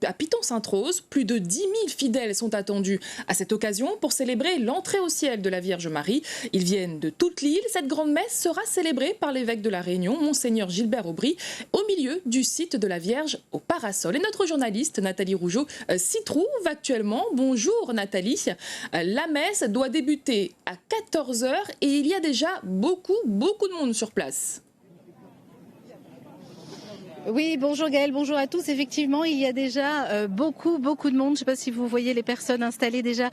À Piton-Sainte-Rose, plus de 10 000 fidèles sont attendus à cette occasion pour célébrer l'entrée au ciel de la Vierge Marie. Ils viennent de toute l'île. Cette grande messe sera célébrée par l'évêque de la Réunion, Monseigneur Gilbert Aubry, au milieu du site de la Vierge au Parasol. Et notre journaliste Nathalie Rougeau s'y trouve actuellement. Bonjour Nathalie. La messe doit débuter à 14h et il y a déjà beaucoup de monde sur place. Oui, bonjour Gaëlle, bonjour à tous. Effectivement, il y a déjà beaucoup de monde. Je ne sais pas si vous voyez les personnes installées déjà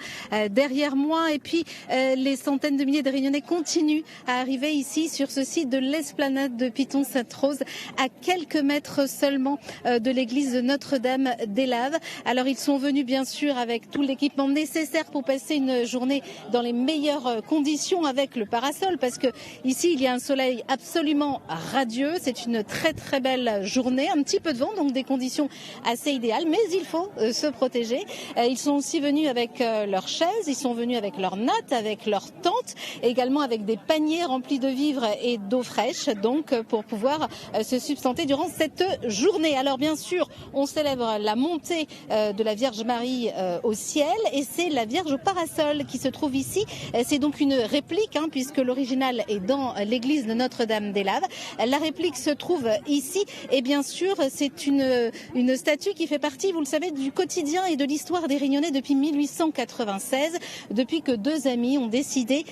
derrière moi. Et puis, les centaines de milliers de Réunionnais continuent à arriver ici sur ce site de l'esplanade de Piton-Sainte-Rose, à quelques mètres seulement de l'église de Notre-Dame-des-Laves. Alors, ils sont venus bien sûr avec tout l'équipement nécessaire pour passer une journée dans les meilleures conditions avec le parasol, parce que ici, il y a un soleil absolument radieux. C'est une très belle journée. Un petit peu de vent, donc des conditions assez idéales, mais il faut se protéger. Ils sont aussi venus avec leurs chaises, ils sont venus avec leurs nattes, avec leurs tentes, également avec des paniers remplis de vivres et d'eau fraîche, donc pour pouvoir se substanter durant cette journée. Alors bien sûr, on célèbre la montée de la Vierge Marie au ciel, et c'est la Vierge au Parasol qui se trouve ici. C'est donc une réplique, puisque l'original est dans l'église de Notre-Dame-des-Laves. La réplique se trouve ici, et bien sûr, c'est une statue qui fait partie, vous le savez, du quotidien et de l'histoire des Réunionnais depuis 1896, depuis que deux amis ont décidé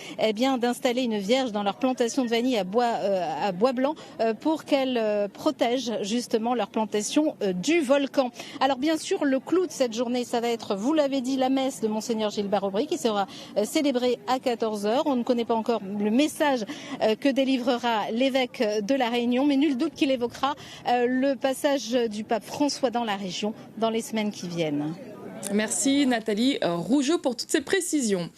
d'installer une vierge dans leur plantation de vanille à Bois Blanc pour qu'elle protège justement leur plantation du volcan. Alors bien sûr, le clou de cette journée, ça va être, vous l'avez dit, la messe de Monseigneur Gilbert Aubry qui sera célébrée à 14h. On ne connaît pas encore le message que délivrera l'évêque de la Réunion, mais nul doute qu'il évoquera le passage du pape François dans la région dans les semaines qui viennent. Merci Nathalie Rougeau pour toutes ces précisions.